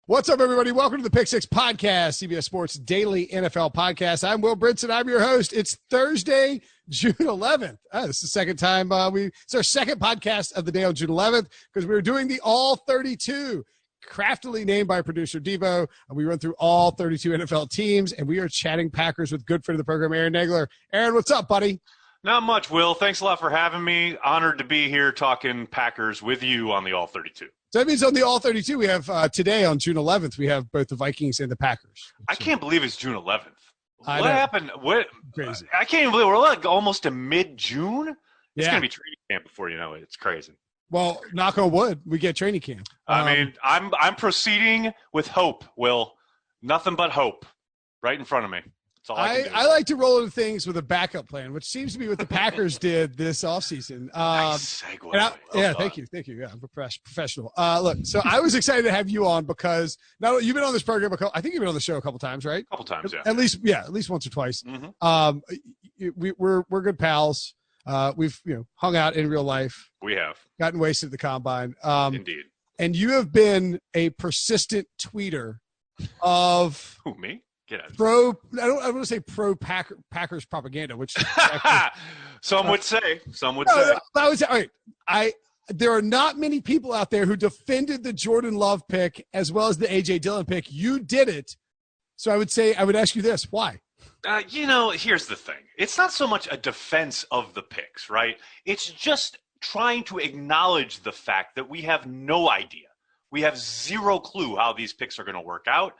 What's up, everybody? Welcome to the Pick Six Podcast, CBS Sports Daily NFL Podcast. I'm Will Brinson. I'm your host. It's Thursday, June 11th. This is the second time it's our second podcast of the day on June 11th because we were doing the All 32, craftily named by producer Devo. And we run through all 32 NFL teams, and we are chatting Packers with good friend of the program, Aaron Nagler. Aaron, what's up, buddy? Not much, Will. Thanks a lot for having me. Honored to be here talking Packers with you on the All 32. So that means on the All 32, we have today on June 11th, we have both the Vikings and the Packers. I can't believe it's June 11th. What happened? What? Crazy. I can't even believe we're like almost to mid-June. It's going to be training camp before you know it. It's crazy. Well, knock on wood, we get training camp. I'm proceeding with hope, Will. Nothing but hope right in front of me. That's all I can do. I like to roll into things with a backup plan, which seems to be what the Packers did this offseason. Nice segue. Thank you. Yeah, I'm a professional. Look, so I was excited to have you on because now you've been on this program. I think you've been on the show a couple times, right? A couple times, yeah. At least once or twice. Mm-hmm. We're good pals. We've hung out in real life. We have gotten wasted at the combine. Indeed. And you have been a persistent tweeter of who, me? I don't want to say pro Packers propaganda, which some would say. All right. There are not many people out there who defended the Jordan Love pick as well as the AJ Dillon pick. You did it. So I would ask you this. Why? Here's the thing. It's not so much a defense of the picks, right? It's just trying to acknowledge the fact that we have no idea. We have zero clue how these picks are going to work out.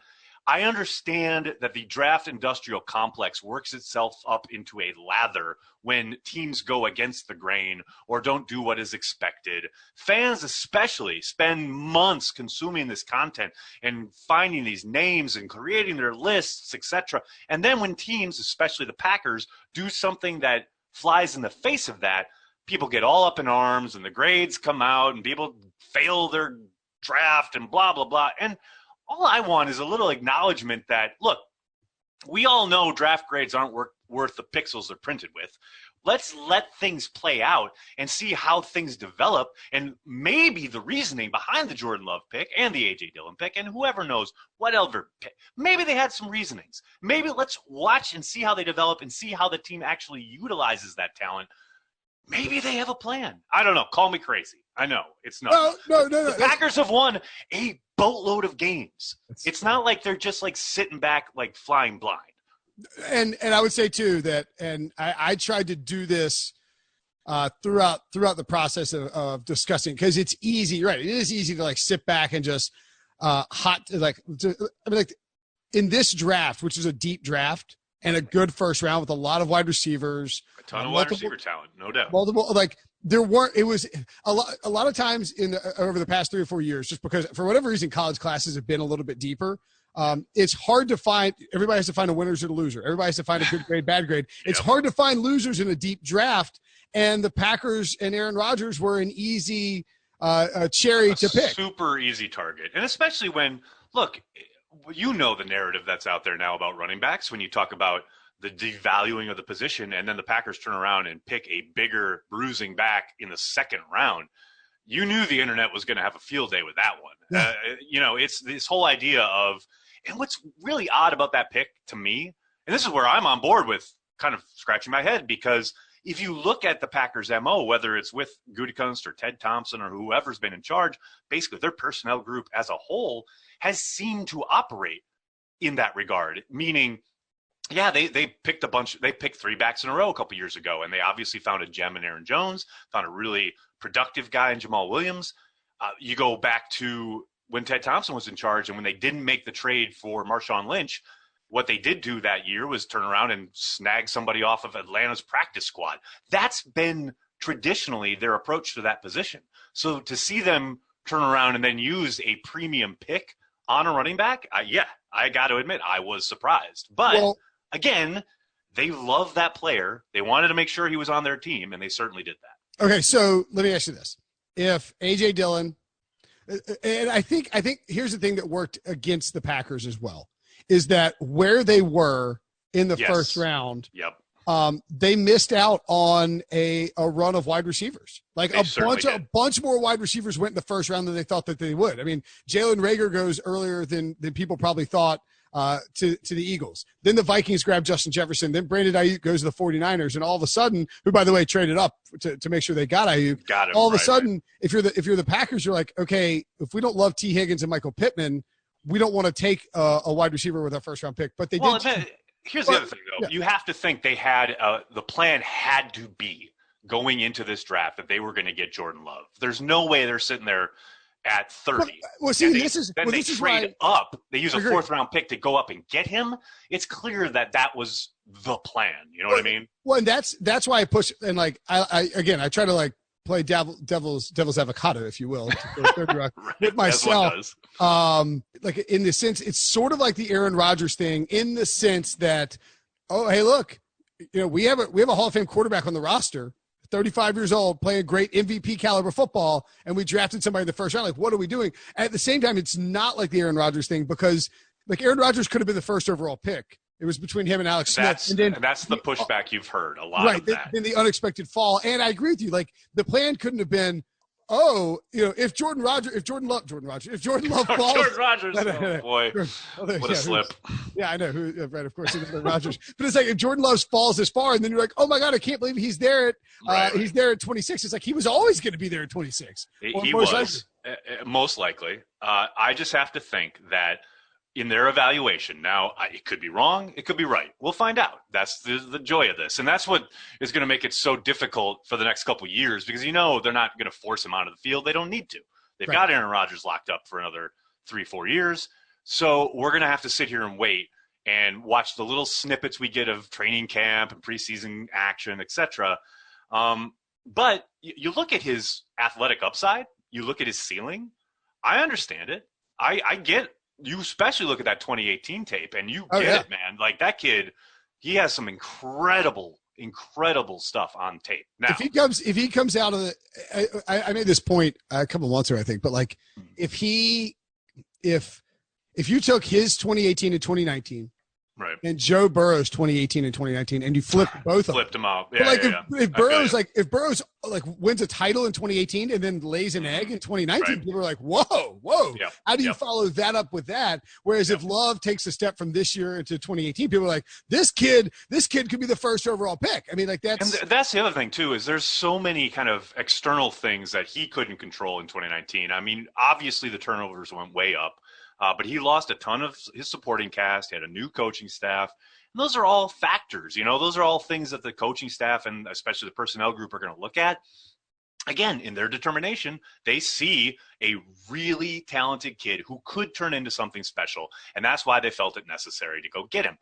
I understand that the draft industrial complex works itself up into a lather when teams go against the grain or don't do what is expected. Fans especially spend months consuming this content and finding these names and creating their lists, etc. And then when teams, especially the Packers, do something that flies in the face of that, people get all up in arms and the grades come out and people fail their draft and blah, blah, blah. And all I want is a little acknowledgement that, look, we all know draft grades aren't worth the pixels they're printed with. Let's let things play out and see how things develop, and maybe the reasoning behind the Jordan Love pick and the A.J. Dillon pick and whoever knows whatever pick. Maybe they had some reasonings. Maybe let's watch and see how they develop and see how the team actually utilizes that talent. Maybe they have a plan. I don't know. Call me crazy. I know. It's not. No. The Packers have won a boatload of games. It's not like they're just like sitting back like flying blind. And I would say too that, and I tried to do this throughout the process of discussing, because it's easy, right? It is easy to like sit back and just in this draft, which is a deep draft and a good first round with a lot of wide receivers, a ton of wide receiver talent, no doubt. Multiple, like there weren't. It was a lot of times over the past 3 or 4 years, just because for whatever reason college classes have been a little bit deeper. It's hard to find. Everybody has to find a winner and a loser. Everybody has to find a good grade, bad grade. It's hard to find losers in a deep draft. And the Packers and Aaron Rodgers were an easy cherry to pick. Super easy target, and especially when look. The narrative that's out there now about running backs when you talk about the devaluing of the position, and then the Packers turn around and pick a bigger bruising back in the second round. You knew the internet was going to have a field day with that one. It's this whole idea of, and what's really odd about that pick to me, and this is where I'm on board with kind of scratching my head, because if you look at the Packers' MO, whether it's with Gutekunst or Ted Thompson or whoever's been in charge, basically their personnel group as a whole has seemed to operate in that regard. Meaning, they picked they picked 3 backs in a row a couple years ago, and they obviously found a gem in Aaron Jones, found a really productive guy in Jamal Williams. You go back to when Ted Thompson was in charge, and when they didn't make the trade for Marshawn Lynch, what they did do that year was turn around and snag somebody off of Atlanta's practice squad. That's been traditionally their approach to that position. So to see them turn around and then use a premium pick on a running back, I got to admit, I was surprised. But again, they love that player. They wanted to make sure he was on their team, and they certainly did that. Okay, so let me ask you this. If A.J. Dillon, and I think here's the thing that worked against the Packers as well, is that where they were in the first round, they missed out on a run of wide receivers. Like a bunch more wide receivers went in the first round than they thought that they would. I mean, Jalen Reagor goes earlier than people probably thought to the Eagles. Then the Vikings grab Justin Jefferson. Then Brandon Ayuk goes to the 49ers. And all of a sudden, who, by the way, traded up to make sure they got Ayuk. Got him, all of a sudden, if you're the Packers, you're like, okay, if we don't love T. Higgins and Michael Pittman, we don't want to take a wide receiver with our first-round pick. But they did. Here's the other thing, though. Yeah. You have to think they had the plan had to be going into this draft that they were going to get Jordan Love. There's no way they're sitting there at 30. Well, see, they trade up. They use a fourth-round pick to go up and get him. It's clear that was the plan. You know what I mean? Well, and that's why I push. And like I try to like play devil's avocado, if you will, right, with myself. Like in the sense, it's sort of like the Aaron Rodgers thing, in the sense that, oh, hey, look, we have a Hall of Fame quarterback on the roster, 35 years old, playing great MVP caliber football, and we drafted somebody in the first round. Like, what are we doing? At the same time, it's not like the Aaron Rodgers thing, because like Aaron Rodgers could have been the first overall pick. It was between him and Alex Smith. And that's the pushback you've heard a lot right, of that. Then the unexpected fall. And I agree with you. Like, the plan couldn't have been, if Jordan Love falls. Jordan Rodgers, oh boy, what a slip. Yeah, I know. Right, of course, it is Rodgers. But it's like, if Jordan Love falls this far, and then you're like, oh my God, I can't believe he's there he's there at 26. It's like, he was always going to be there at 26. He was, most likely. I just have to think that in their evaluation, now it could be wrong, it could be right. We'll find out. That's the joy of this. And that's what is going to make it so difficult for the next couple of years, because they're not going to force him out of the field. They don't need to. They've got Aaron Rodgers locked up for another 3-4 years. So we're going to have to sit here and wait and watch the little snippets we get of training camp and preseason action, etc. But you look at his athletic upside, you look at his ceiling, I understand it. I get. You especially look at that 2018 tape, and you get it, man. Like, that kid, he has some incredible stuff on tape. Now, if he comes out of the, I made this point a couple months ago, I think, but like, if you took his 2018 and 2019, right, and Joe Burrow's 2018 and 2019, and you flipped both of them. Flipped them out. Yeah, if Burrow's wins a title in 2018 and then lays an egg in 2019, people are like, whoa. Yep. How do you follow that up with that? Whereas if Love takes a step from this year into 2018, people are like, this kid could be the first overall pick. I mean, like, that's the other thing too, is there's so many kind of external things that he couldn't control in 2019. I mean, obviously the turnovers went way up. But he lost a ton of his supporting cast, had a new coaching staff. And those are all factors, those are all things that the coaching staff and especially the personnel group are going to look at. Again, in their determination, they see a really talented kid who could turn into something special. And that's why they felt it necessary to go get him.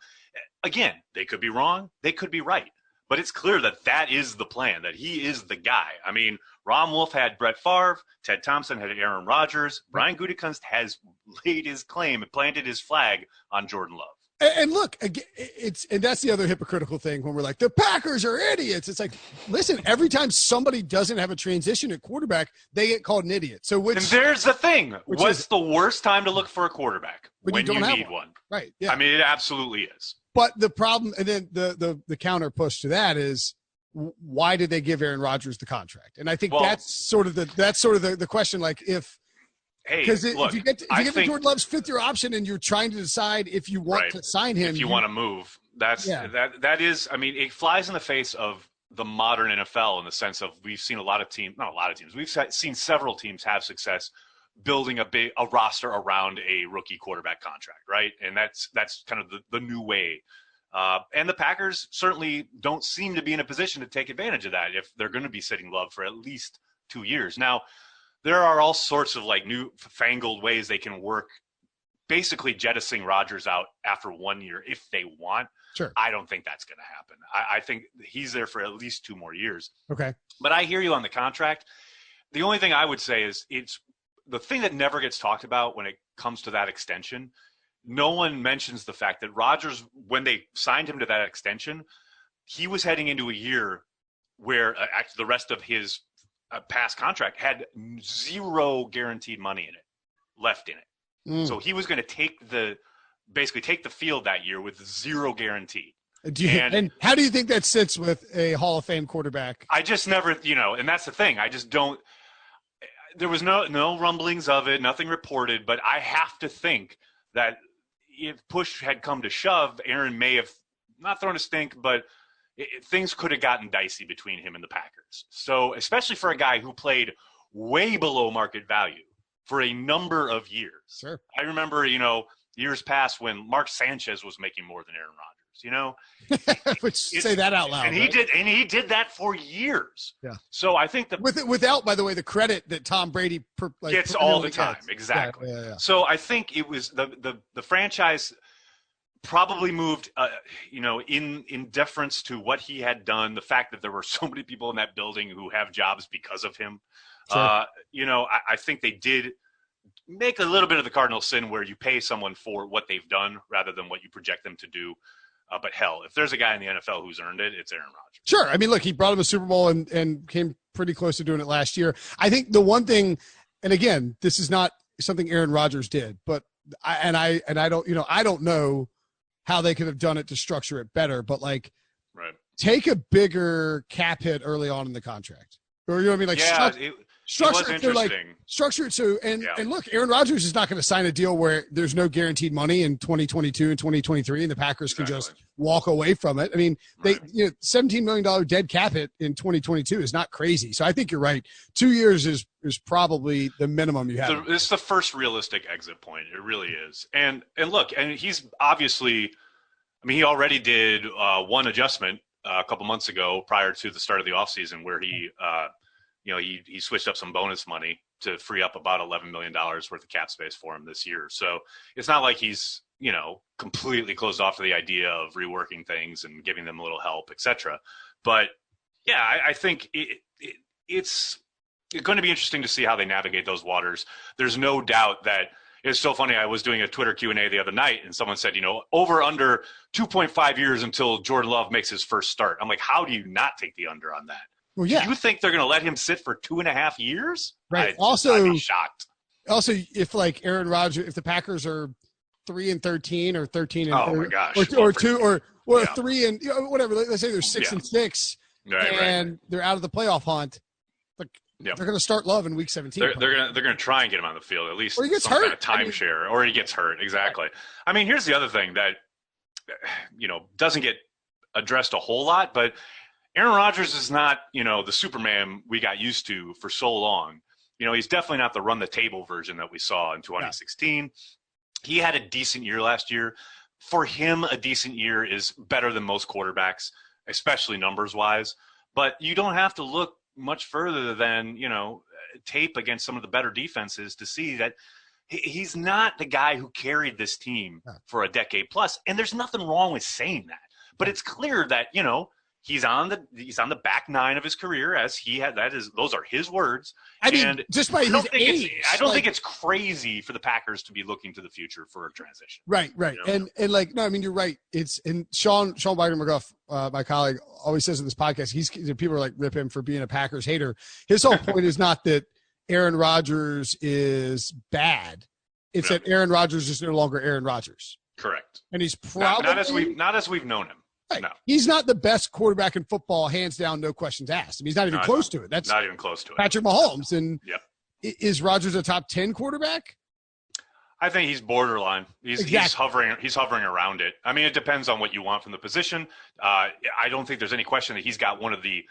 Again, they could be wrong. They could be right. But it's clear that is the plan, that he is the guy. I mean, Ron Wolf had Brett Favre. Ted Thompson had Aaron Rodgers. Brian Gutekunst has laid his claim and planted his flag on Jordan Love. And look, and that's the other hypocritical thing when we're like, the Packers are idiots. It's like, listen, every time somebody doesn't have a transition at quarterback, they get called an idiot. So and there's the thing. What's the worst time to look for a quarterback? When you need one. Right. Yeah. I mean, it absolutely is. But the problem, and then the counter push to that is, why did they give Aaron Rodgers the contract? And I think that's sort of the question. Like, because if you get to Jordan Love's fifth-year option and you're trying to decide if you want to sign him, if you want to move, that is. I mean, it flies in the face of the modern NFL in the sense of we've seen we've seen several teams have success building a roster around a rookie quarterback contract, right? And that's kind of the new way. And the Packers certainly don't seem to be in a position to take advantage of that if they're going to be sitting Love for at least 2 years. Now, there are all sorts of like new fangled ways they can work, basically jettisoning Rodgers out after 1 year if they want. Sure. I don't think that's going to happen. I think he's there for at least 2 more years. Okay. But I hear you on the contract. The only thing I would say is it's the thing that never gets talked about when it comes to that extension. No one mentions the fact that Rodgers, when they signed him to that extension, he was heading into a year where actually the rest of his past contract had zero guaranteed money in it, left in it. So he was going to basically take the field that year with zero guarantee. And how do you think that sits with a Hall of Fame quarterback? I just never, and that's the thing. I just don't. There was no rumblings of it, nothing reported, but I have to think that if push had come to shove, Aaron may have not thrown a stink, but things could have gotten dicey between him and the Packers. So, especially for a guy who played way below market value for a number of years. Sure. I remember, years past when Mark Sanchez was making more than Aaron Rodgers, Which say that out loud. And he did that for years. Yeah. So I think without, by the way, the credit that Tom Brady gets all the time. Gets. Exactly. Yeah. So I think it was the franchise probably moved, in deference to what he had done, the fact that there were so many people in that building who have jobs because of him. Sure. I think they did make a little bit of the cardinal sin where you pay someone for what they've done rather than what you project them to do. But hell, if there's a guy in the NFL who's earned it, it's Aaron Rodgers. Sure. I mean, look, he brought him a Super Bowl and came pretty close to doing it last year. I think the one thing, and again, this is not something Aaron Rodgers did, but I don't know how they could have done it to structure it better, but right. Take a bigger cap hit early on in the contract. Or you know what I mean? Like structure it so and look, Aaron Rodgers is not going to sign a deal where there's no guaranteed money in 2022 and 2023 and the Packers can just walk away from it. I mean, $17 million dead cap hit in 2022 is not crazy. So I think you're right. 2 years is probably the minimum you have. It's the first realistic exit point. It really is. And look, and he's obviously, he already did one adjustment a couple months ago prior to the start of the offseason where he switched up some bonus money to free up about $11 million worth of cap space for him this year. So it's not like he's, completely closed off to the idea of reworking things and giving them a little help, et cetera. But yeah, I think it's going to be interesting to see how they navigate those waters. There's no doubt that it's so funny. I was doing a Twitter Q&A the other night and someone said, over under 2.5 years until Jordan Love makes his first start. I'm like, how do you not take the under on that? Well, yeah. Do you think they're going to let him sit for 2.5 years? Right. I'd be shocked. Also, if Aaron Rodgers, if the Packers are 3-13 or 13 and oh my gosh, or 3 and whatever. Let's say they're 6-6, and they're out of the playoff hunt. They're going to start Love in week 17. They're going to try and get him on the field at least. Or he gets some hurt. Kind of timeshare, or he gets hurt. Exactly. Right. Here's the other thing that doesn't get addressed a whole lot, but Aaron Rodgers is not the Superman we got used to for so long. He's definitely not the run the table version that we saw in 2016. He had a decent year last year. For him, a decent year is better than most quarterbacks, especially numbers-wise. But you don't have to look much further than, tape against some of the better defenses to see that he's not the guy who carried this team for a decade plus. And there's nothing wrong with saying that. But it's clear that, he's on the back nine of his career as he had. Those are his words. Just by his age, I don't think it's crazy for the Packers to be looking to the future for a transition. Right. And you're right. And Sean Wagner McGuff, my colleague, always says in this podcast, people are like rip him for being a Packers hater. His whole point is not that Aaron Rodgers is bad. It's that Aaron Rodgers is no longer Aaron Rodgers. Correct. And he's probably not as we've known him. Right. No. He's not the best quarterback in football, hands down, no questions asked. He's not even close to it. That's not even close to it. Patrick Mahomes. And is Rodgers a top 10 quarterback? I think he's borderline. He's hovering around it. It depends on what you want from the position. I don't think there's any question that he's got one of the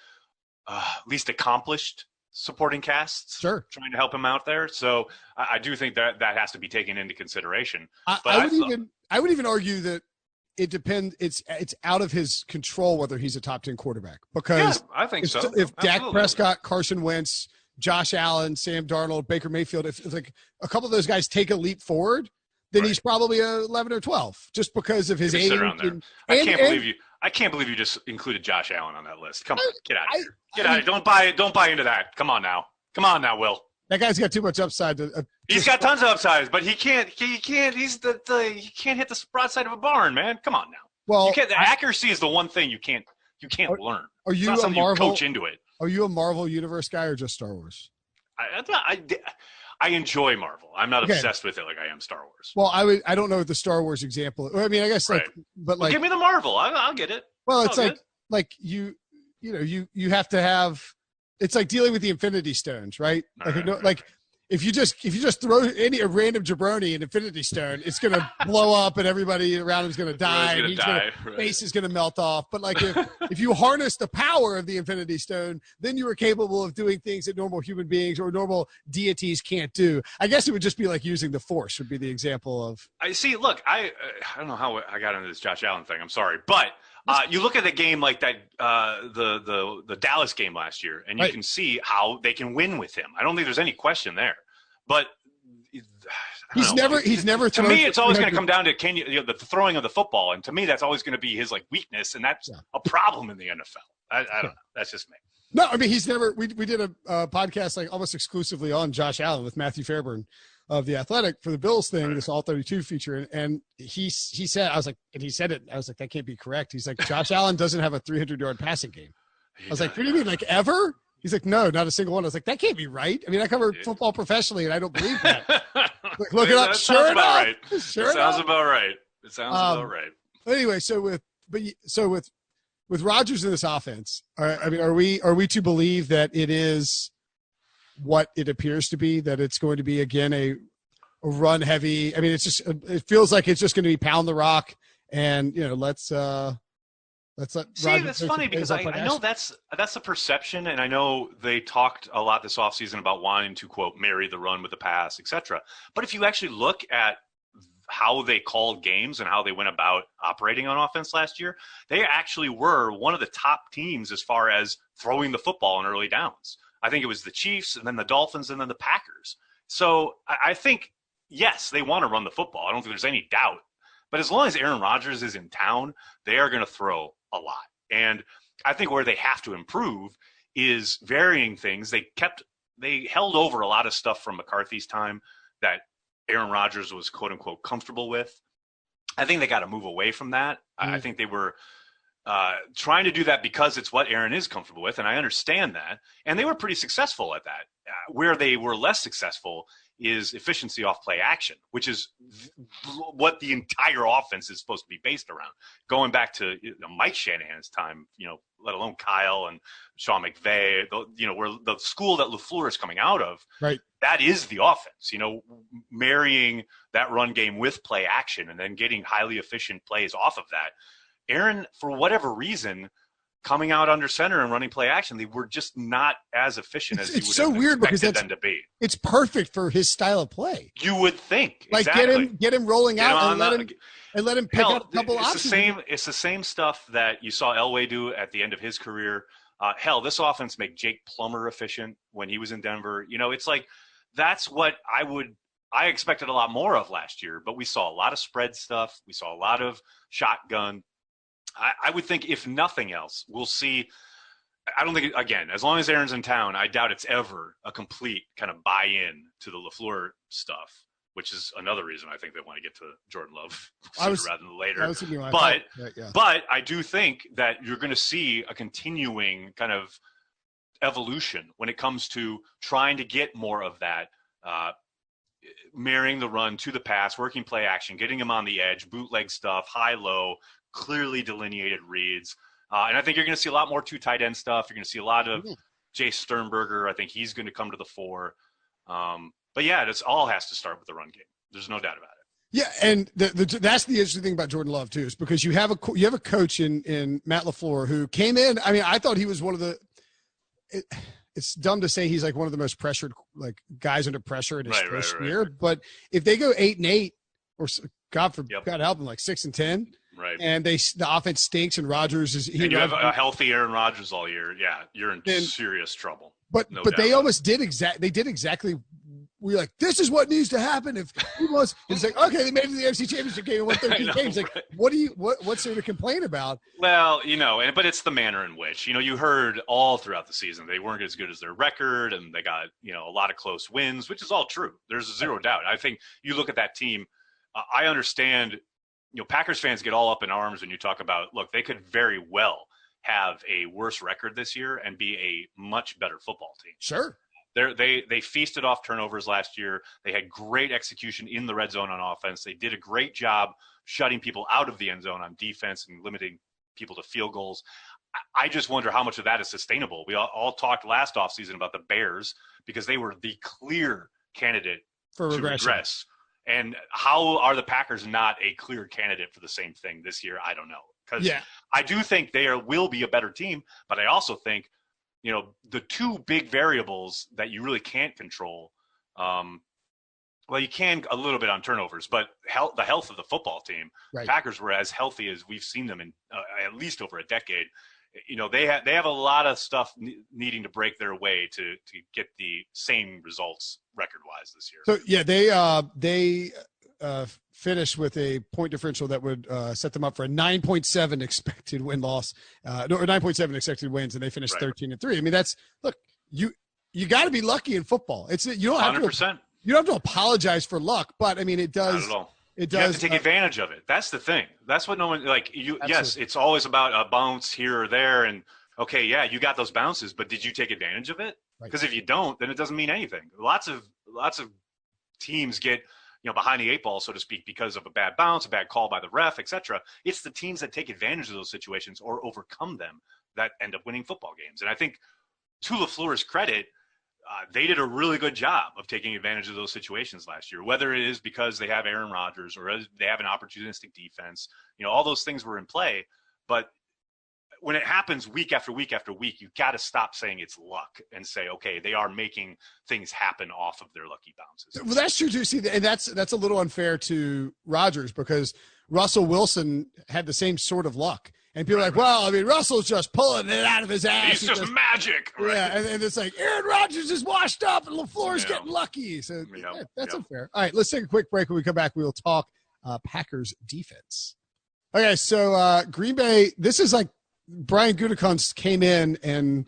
least accomplished supporting casts trying to help him out there. So I do think that has to be taken into consideration. I would even argue that it depends. It's out of his control whether he's a top 10 quarterback, because I think so. If Dak Prescott, Carson Wentz, Josh Allen, Sam Darnold, Baker Mayfield, if like a couple of those guys take a leap forward, then he's probably 11 or 12 just because of his age. I can't believe you just included Josh Allen on that list. Come on, get out of here. Get out of here. Don't buy into that. Come on now, Will. That guy's got too much upside. He's got tons of upsides, but he can't. He can't hit the broadside of a barn, man. Come on now. Well, the accuracy is the one thing you can't learn. Are you a Marvel? You coach into it. Are you a Marvel Universe guy or just Star Wars? I enjoy Marvel. I'm not Okay. obsessed with it like I am Star Wars. Well, I don't know what the Star Wars example. I mean, I guess Right. but Well, give me the Marvel. I'll get it. well, it's all good. like you have to have. It's like dealing with the Infinity Stones, right? Like if you just throw a random jabroni an Infinity Stone, it's gonna blow up and everybody around him is gonna die. Face is gonna melt off. But like if you harness the power of the Infinity Stone, then you are capable of doing things that normal human beings or normal deities can't do. I guess it would just be like using the Force would be the example of. I see. Look, I don't know how I got into this Josh Allen thing. I'm sorry, but you look at the game like that, the Dallas game last year, and you can see how they can win with him. I don't think there's any question there. But he's never. To me, it's always going to come down to the throwing of the football, and to me, that's always going to be his like weakness, and that's a problem in the NFL. I don't know. That's just me. No, I mean he's never. We did a podcast like almost exclusively on Josh Allen with Matthew Fairburn of The Athletic for the Bills thing, this All 32 feature, and he said, I was like, and he said it, I was like, that can't be correct. He's like, Josh Allen doesn't have a 300-yard passing game. I was like, what do you mean, like ever? He's like, no, not a single one. I was like, that can't be right. I mean, I cover football professionally, and I don't believe that. Like, look it up. Sure enough. Right. Sure it sounds about right. It sounds about right. Anyway, so with Rodgers in this offense, are we to believe that it is what it appears to be, that it's going to be again a run heavy? I mean, it feels like it's just going to be pound the rock and let's let. See, that's funny because I know that's the perception, and I know they talked a lot this offseason about wanting to quote marry the run with the pass, etc. But if you actually look at how they called games and how they went about operating on offense last year, they actually were one of the top teams as far as throwing the football in early downs. I think it was the Chiefs and then the Dolphins and then the Packers. So I think, yes, they want to run the football. I don't think there's any doubt. But as long as Aaron Rodgers is in town, they are going to throw a lot. And I think where they have to improve is varying things. They held over a lot of stuff from McCarthy's time that Aaron Rodgers was quote unquote comfortable with. I think they got to move away from that. I think they were trying to do that because it's what Aaron is comfortable with, and I understand that. And they were pretty successful at that. Where they were less successful is efficiency off play action, which is what the entire offense is supposed to be based around. Going back to Mike Shanahan's time, let alone Kyle and Sean McVay, where the school that LaFleur is coming out of, right? That is the offense, marrying that run game with play action and then getting highly efficient plays off of that. Aaron, for whatever reason, coming out under center and running play action, they were just not as efficient as you would so weird because them to be. It's perfect for his style of play. You would think, like exactly. get him rolling out and let him pick up a couple options. It's the same stuff that you saw Elway do at the end of his career. This offense made Jake Plummer efficient when he was in Denver. It's like that's what I expected a lot more of last year, but we saw a lot of spread stuff. We saw a lot of shotgun. I would think, if nothing else, we'll see. I don't think, again, as long as Aaron's in town, I doubt it's ever a complete kind of buy-in to the LaFleur stuff, which is another reason I think they want to get to Jordan Love sooner rather than later. But I do think that you're going to see a continuing kind of evolution when it comes to trying to get more of that, marrying the run to the pass, working play action, getting him on the edge, bootleg stuff, high-low, clearly delineated reads. And I think you're going to see a lot more two tight end stuff. You're going to see a lot of Jace Sternberger. I think he's going to come to the fore. But yeah, this all has to start with the run game. There's no doubt about it. Yeah, and that's the interesting thing about Jordan Love too, is because you have a coach in Matt LaFleur who came in. I mean, I thought he was one of the. It's dumb to say he's like one of the most pressured guys under pressure in his first year. But if they go 8-8, or God help him, like 6-10. Right. And the offense stinks, and Rodgers is. You have a healthy Aaron Rodgers all year. Yeah, you're in serious trouble. But they almost did exactly. We're like, this is what needs to happen if he was. It's like, okay, they made it to the NFC Championship game and won 13 games. Like, what's there to complain about? Well, but it's the manner in which you heard all throughout the season they weren't as good as their record, and they got a lot of close wins, which is all true. There's zero doubt. I think you look at that team. I understand. Packers fans get all up in arms when you talk about, look, they could very well have a worse record this year and be a much better football team. Sure. They feasted off turnovers last year. They had great execution in the red zone on offense. They did a great job shutting people out of the end zone on defense and limiting people to field goals. I just wonder how much of that is sustainable. We all talked last offseason about the Bears because they were the clear candidate for to regress. And how are the Packers not a clear candidate for the same thing this year? I don't know. Because I do think they will be a better team, but I also think, the two big variables that you really can't control, well, you can a little bit on turnovers, but the health of the football team. Right. Packers were as healthy as we've seen them in at least over a decade. They have a lot of stuff needing to break their way to get the same results record-wise this year. So they finished with a point differential that would set them up for a 9.7 expected win-loss, or 9.7 expected wins, and they finished 13-3. I mean, you got to be lucky in football. You don't have 100%. You don't have to apologize for luck, but I mean, it does. Not at all. It does. You have to take advantage of it. That's the thing. That's what no one Yes, it's always about a bounce here or there, and okay, yeah, you got those bounces, but did you take advantage of it? Because if you don't, then it doesn't mean anything. Lots of teams get behind the eight ball, so to speak, because of a bad bounce, a bad call by the ref, etc. It's the teams that take advantage of those situations or overcome them that end up winning football games. And I think, to LaFleur's credit, they did a really good job of taking advantage of those situations last year, whether it is because they have Aaron Rodgers or they have an opportunistic defense. All those things were in play. But when it happens week after week after week, you got to stop saying it's luck and say, okay, they are making things happen off of their lucky bounces. Well, that's true too. See, and that's a little unfair to Rodgers because Russell Wilson had the same sort of luck. And people are like, well, I mean, Russell's just pulling it out of his ass. He's just magic. Right? Yeah, and it's like Aaron Rodgers is washed up and LaFleur's getting lucky. So that's unfair. All right, let's take a quick break. When we come back, we'll talk Packers defense. Okay, so Green Bay, this is like Brian Gutekunst came in and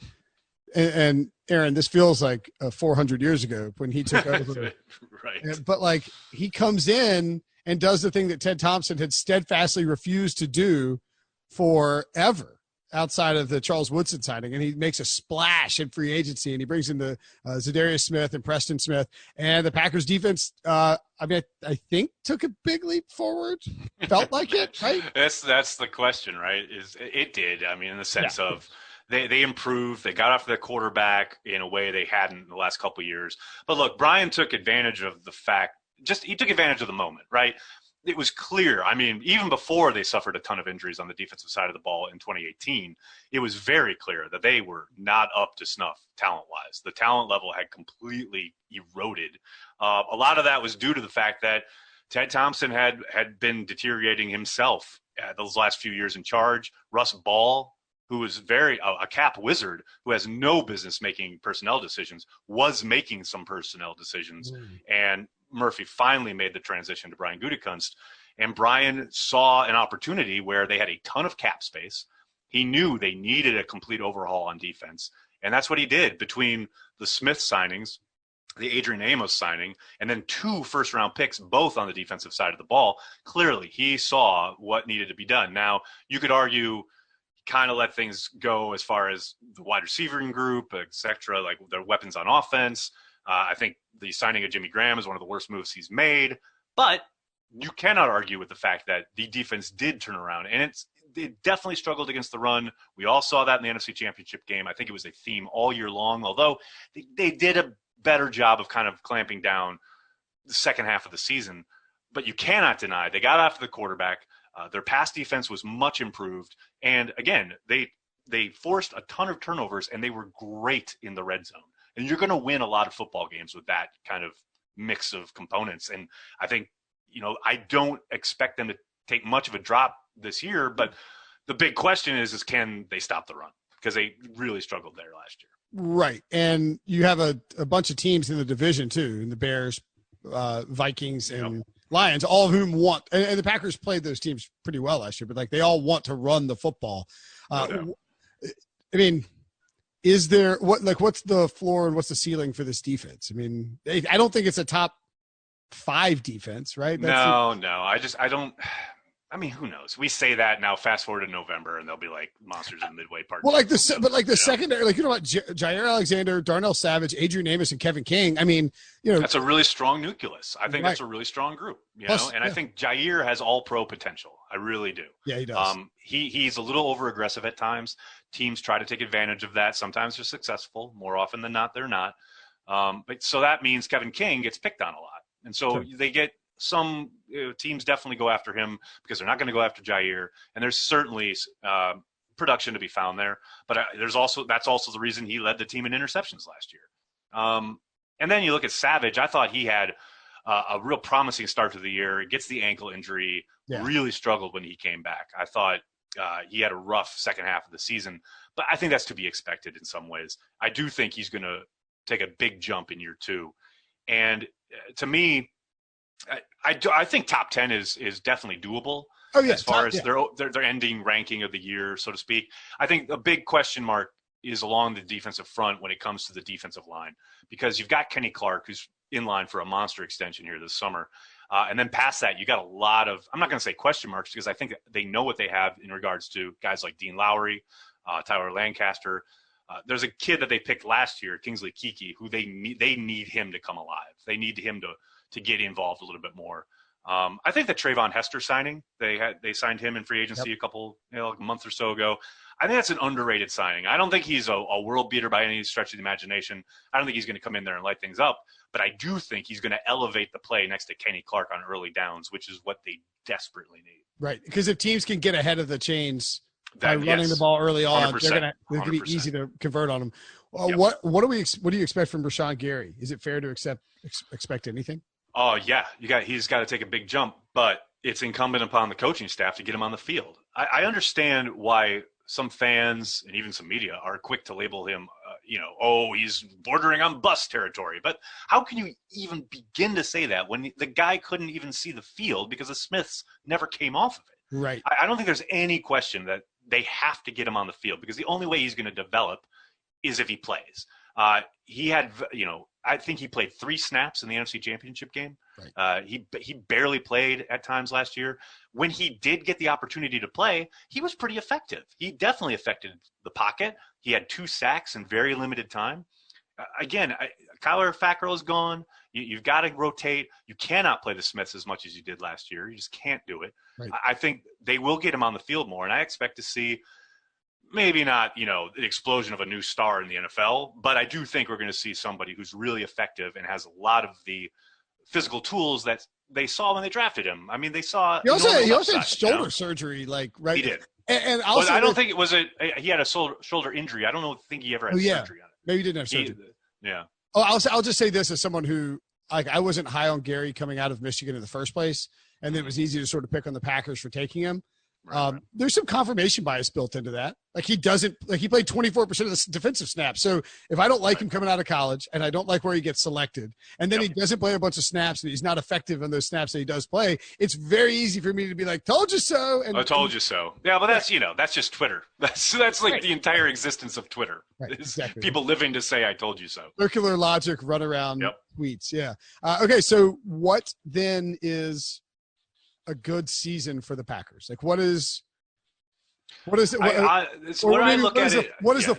Aaron, this feels like 400 years ago when he took over. Right. But like he comes in and does the thing that Ted Thompson had steadfastly refused to do forever outside of the Charles Woodson signing, and he makes a splash in free agency, and he brings in the Zadarius Smith and Preston Smith, and the Packers defense, I think took a big leap forward. Felt like it, right? That's the question, right? It did. I mean, in the sense of they improved. They got after the quarterback in a way they hadn't in the last couple of years. But look, Brian took advantage of the fact, he took advantage of the moment, right? It was clear. I mean, even before they suffered a ton of injuries on the defensive side of the ball in 2018, it was very clear that they were not up to snuff talent-wise. The talent level had completely eroded. A lot of that was due to the fact that Ted Thompson had been deteriorating himself those last few years in charge. Russ Ball, who was a cap wizard, who has no business making personnel decisions, was making some personnel decisions. And Murphy finally made the transition to Brian Gutekunst, and Brian saw an opportunity where they had a ton of cap space. He knew they needed a complete overhaul on defense, and that's what he did between the Smith signings, the Adrian Amos signing, and then 2 first-round picks, both on the defensive side of the ball. Clearly, he saw what needed to be done. Now, you could argue kind of let things go as far as the wide receiving group, et cetera, like their weapons on offense. I think the signing of Jimmy Graham is one of the worst moves he's made, but you cannot argue with the fact that the defense did turn around, and it definitely struggled against the run. We all saw that in the NFC Championship game. I think it was a theme all year long, although they did a better job of kind of clamping down the second half of the season. But you cannot deny they got after the quarterback. Their pass defense was much improved, and again, they forced a ton of turnovers, and they were great in the red zone. And you're going to win a lot of football games with that kind of mix of components. And I think, I don't expect them to take much of a drop this year, but the big question is can they stop the run? Because they really struggled there last year. Right. And you have a bunch of teams in the division too, in the Bears, Vikings, and Lions, all of whom want, and the Packers played those teams pretty well last year, but like they all want to run the football. I mean, is there what's the floor and what's the ceiling for this defense? I mean, I don't think it's a top 5 defense, right? No. I I mean, who knows? We say that now. Fast forward to November, and they'll be like monsters in the midway part. Well, the secondary, like Jair Alexander, Darnell Savage, Adrian Amos, and Kevin King. I mean, that's a really strong nucleus. I think that's a really strong group. I think Jair has all pro potential. I really do. Yeah, he does. He's a little over aggressive at times. Teams try to take advantage of that. Sometimes they're successful. More often than not, they're not. But so that means Kevin King gets picked on a lot, and so they get. Some teams definitely go after him because they're not going to go after Jair, and there's certainly production to be found there. But that's also the reason he led the team in interceptions last year. And then you look at Savage. I thought he had a real promising start to the year. He gets the ankle injury, really struggled when he came back. I thought he had a rough second half of the season, but I think that's to be expected in some ways. I do think he's going to take a big jump in year 2, and to me. I think top 10 is definitely doable. Oh, yeah, as far as their ending ranking of the year, so to speak. I think a big question mark is along the defensive front when it comes to the defensive line, because you've got Kenny Clark, who's in line for a monster extension here this summer. And then past that, you got a lot of, I'm not going to say question marks, because I think they know what they have in regards to guys like Dean Lowry, Tyler Lancaster. There's a kid that they picked last year, Kingsley Kiki, who they need him to come alive. They need him to get involved a little bit more. I think the Trayvon Hester signing, they signed him in free agency a month or so ago. I think that's an underrated signing. I don't think he's a world beater by any stretch of the imagination. I don't think he's going to come in there and light things up, but I do think he's going to elevate the play next to Kenny Clark on early downs, which is what they desperately need. Right, because if teams can get ahead of the chains by running the ball early on, they're going to be easy to convert on them. What do you expect from Rashan Gary? Is it fair to expect anything? Oh, yeah. He's got to take a big jump, but it's incumbent upon the coaching staff to get him on the field. I understand why some fans and even some media are quick to label him, he's bordering on bust territory. But how can you even begin to say that when the guy couldn't even see the field because the Smiths never came off of it? Right. I don't think there's any question that they have to get him on the field, because the only way he's going to develop is if he plays. He had, I think he played 3 snaps in the NFC Championship game. Right. He barely played at times last year. When he did get the opportunity to play, he was pretty effective. He definitely affected the pocket. He had 2 sacks in very limited time. Again, Kyler Fackrell is gone. You've got to rotate. You cannot play the Smiths as much as you did last year. You just can't do it. Right. I think they will get him on the field more, and I expect to see maybe not, the explosion of a new star in the NFL, but I do think we're going to see somebody who's really effective and has a lot of the physical tools that they saw when they drafted him. I mean, they saw he also had shoulder surgery, right? He did. And also, I don't think it was he had a shoulder injury. I don't think he ever had surgery on it. Maybe he didn't have surgery. Yeah. Oh, I'll just say this as someone who, I wasn't high on Gary coming out of Michigan in the first place, and then it was easy to sort of pick on the Packers for taking him. Right. There's some confirmation bias built into that. He played 24% of the defensive snaps. So if I don't like him coming out of college, and I don't like where he gets selected, and then he doesn't play a bunch of snaps and he's not effective in those snaps that he does play, it's very easy for me to be like, told you so. And I told you so. Yeah, but that's, that's just Twitter. That's like the entire existence of Twitter. Right, exactly. People living to say, I told you so. Circular logic, run around tweets. Yeah. Okay. So what then is a good season for the Packers? What is it? What is the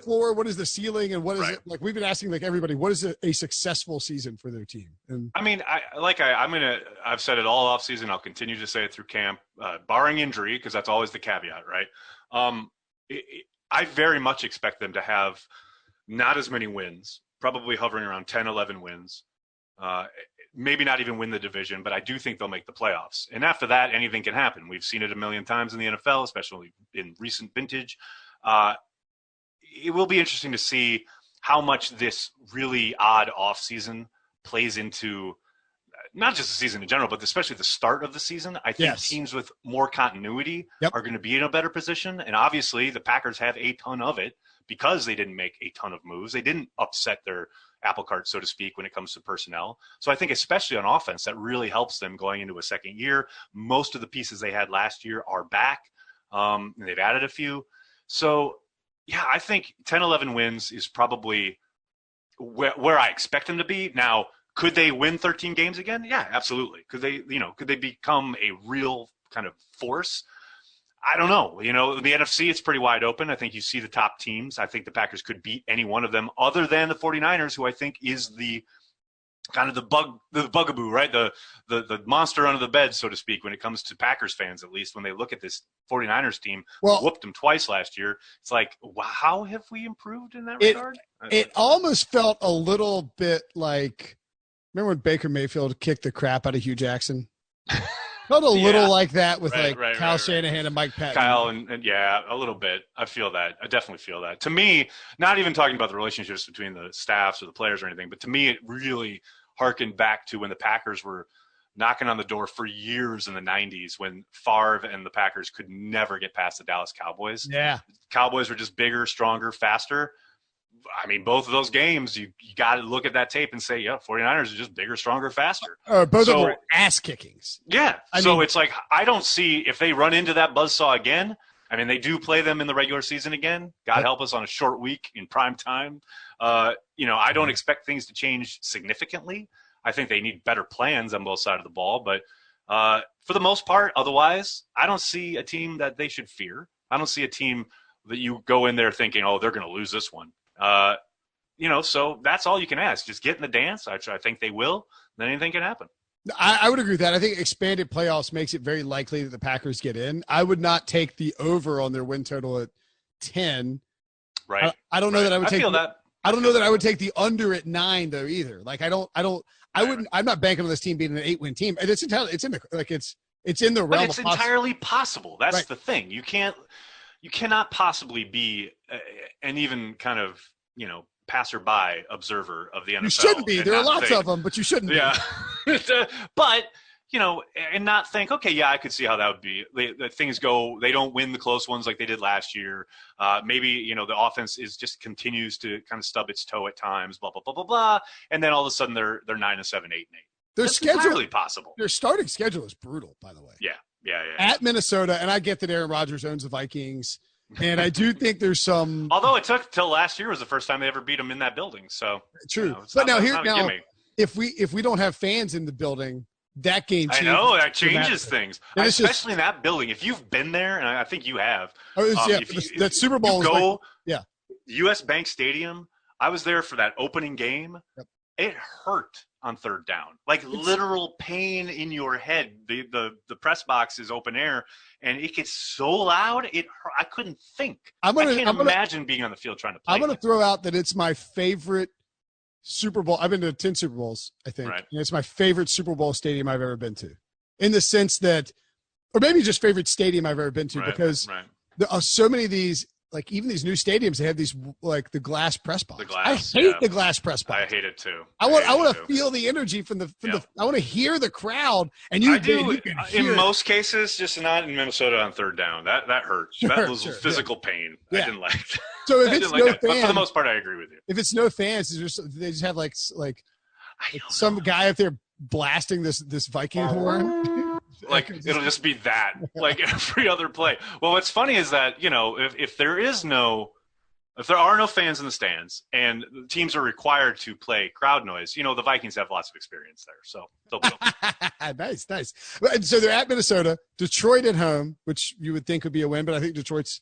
floor? What is the ceiling? And what is it? We've been asking everybody, what is a successful season for their team? And I've said it all offseason. I'll continue to say it through camp, barring injury, because that's always the caveat, right? I very much expect them to have not as many wins, probably hovering around 10, 11 wins. Maybe not even win the division, but I do think they'll make the playoffs. And after that, anything can happen. We've seen it a million times in the NFL, especially in recent vintage. It will be interesting to see how much this really odd offseason plays into not just the season in general, but especially the start of the season. I think teams with more continuity are going to be in a better position. And obviously the Packers have a ton of it because they didn't make a ton of moves. They didn't upset their apple cart, so to speak, when it comes to personnel. So I think especially on offense, that really helps them going into a second year. Most of the pieces they had last year are back. And they've added a few. So, I think 10, 11 wins is probably where I expect them to be. Now, could they win 13 games again? Yeah, absolutely. Could they become a real kind of force. I don't know. You know, the NFC, it's pretty wide open. I think you see the top teams. I think the Packers could beat any one of them other than the 49ers, who I think is the kind of the bugaboo, right? The monster under the bed, so to speak, when it comes to Packers fans, at least when they look at this 49ers team, whooped them twice last year. It's like, wow, how have we improved in that regard? It almost felt a little bit like, remember when Baker Mayfield kicked the crap out of Hugh Jackson? Felt a little like that with Kyle Shanahan and Mike Patton. Kyle and yeah, a little bit. I feel that. I definitely feel that. To me, not even talking about the relationships between the staffs or the players or anything, but to me, it really harkened back to when the Packers were knocking on the door for years in the 90s when Favre and the Packers could never get past the Dallas Cowboys. Yeah. Cowboys were just bigger, stronger, faster. I mean, both of those games, you got to look at that tape and say, yeah, 49ers are just bigger, stronger, faster. Both of them were ass kickings. Yeah. I mean, it's like, I don't see if they run into that buzzsaw again. I mean, they do play them in the regular season again. God help us on a short week in prime time. You know, I don't expect things to change significantly. I think they need better plans on both sides of the ball. But for the most part, otherwise, I don't see a team that they should fear. I don't see a team that you go in there thinking, oh, they're going to lose this one. You know, so that's all you can ask. Just get in the dance. I think they will. Then anything can happen. I would agree with that. I think expanded playoffs makes it very likely that the Packers get in. I would not take the over on their win total at 10. Right. I don't know that I would take. I don't know that I would take the under at 9 though either. Like I wouldn't. I'm not banking on this team being an 8-win team. It's in the realm. But it's entirely possible. That's the thing. You cannot possibly be an even kind of, you know, passerby observer of the NFL. You shouldn't be. There are lots of them, but you shouldn't be. But, you know, and not think, okay, yeah, I could see how that would be. Things go, they don't win the close ones like they did last year. Maybe, you know, the offense just continues to kind of stub its toe at times, blah, blah, blah, blah, blah. And then all of a sudden they're 9-7, 8-8. Their That's schedule, entirely possible. Their starting schedule is brutal, by the way. Yeah. At Minnesota, and I get that Aaron Rodgers owns the Vikings, and I do think there's some. Although it took till last year was the first time they ever beat them in that building. So true. You know, but now if we don't have fans in the building, that game changes. I know that changes things, especially in that building. If you've been there, and I think you have. That Super Bowl. U.S. Bank Stadium. I was there for that opening game. Yep. It hurt on third down, like literal pain in your head. The press box is open air, and it gets so loud. I couldn't think. I can't imagine being on the field trying to play. I'm going to throw out that it's my favorite Super Bowl. I've been to 10 Super Bowls, I think. Right. And it's my favorite Super Bowl stadium I've ever been to, in the sense that, or maybe just favorite stadium I've ever been to, because there are so many of these. Like even these new stadiums, they have these like the glass press box. I hate the glass press box. I hate it too. I want to feel the energy from the. I want to hear the crowd, and you do. In most cases, just not in Minnesota on third down. That hurts. That was physical pain. I didn't like that. So if it's no fans, but for the most part, I agree with you. If it's no fans, they just have like some guy up there blasting this Viking horn. Like it'll just be that, like every other play. Well, what's funny is that, you know, if there are no fans in the stands and the teams are required to play crowd noise, you know, the Vikings have lots of experience there, so they'll be okay. Nice. So they're at Minnesota, Detroit at home, which you would think would be a win, but I think Detroit's.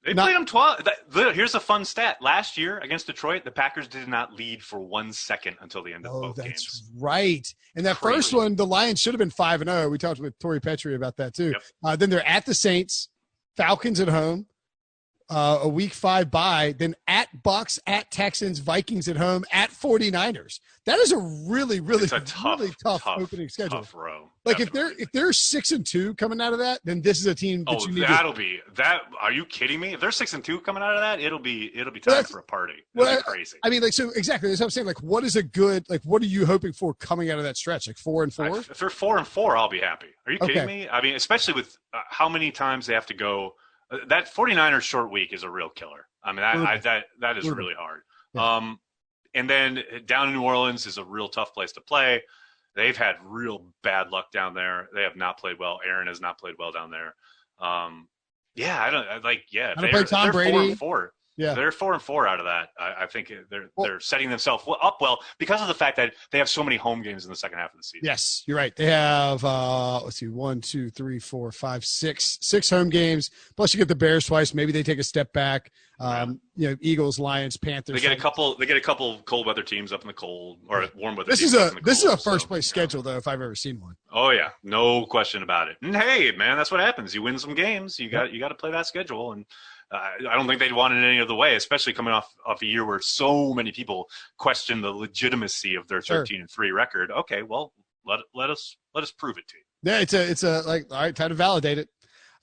They played them 12. Here's a fun stat. Last year against Detroit, the Packers did not lead for 1 second until the end of both games. That's right. And that first one, the Lions should have been 5-0. We talked with Torrey Petrie about that too. Yep. Then they're at the Saints, Falcons at home, a week 5 bye, then at Bucks, at Texans, Vikings at home, at 49ers. That is a really tough opening schedule. Tough row. Like if they're 6-2 coming out of that, then this is a team that you need. Are you kidding me? If they're 6-2 coming out of that, it'll be time for a party. It'll be crazy. I mean, like, so exactly. That's what I'm saying. Like, what is a good, like, what are you hoping for coming out of that stretch? Like 4-4? If they're 4-4, I'll be happy. Are you kidding me? I mean, especially with how many times they have to go. That 49ers short week is a real killer. I mean, that is really hard. Yeah. And then down in New Orleans is a real tough place to play. They've had real bad luck down there. They have not played well. Aaron has not played well down there. They're Tom Brady. 4-4. Yeah. They're 4-4 out of that. I think they're setting themselves up well because of the fact that they have so many home games in the second half of the season. Yes, you're right. They have let's see, 1, 2, 3, 4, 5, 6 home games. Plus, you get the Bears twice. Maybe they take a step back. Eagles, Lions, Panthers. They get a couple cold weather teams up in the cold or warm weather. This is a first place schedule though, if I've ever seen one. Oh yeah, no question about it. And hey, man, that's what happens. You win some games. You got to play that schedule, and I don't think they'd want it any other way, especially coming off a year where so many people question the legitimacy of their 13-3 record. Okay, well, let us prove it to you. Yeah, it's a all right, time to validate it.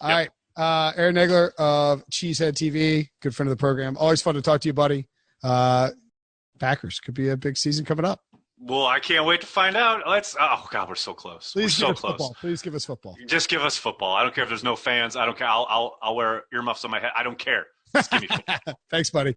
All right. Aaron Nagler of Cheesehead TV, good friend of the program. Always fun to talk to you, buddy. Packers could be a big season coming up. Well, I can't wait to find out. Oh God, we're so close. We're so close. Football. Please give us football. Just give us football. I don't care if there's no fans. I don't care. I'll wear earmuffs on my head. I don't care. Just give me football. Thanks, buddy.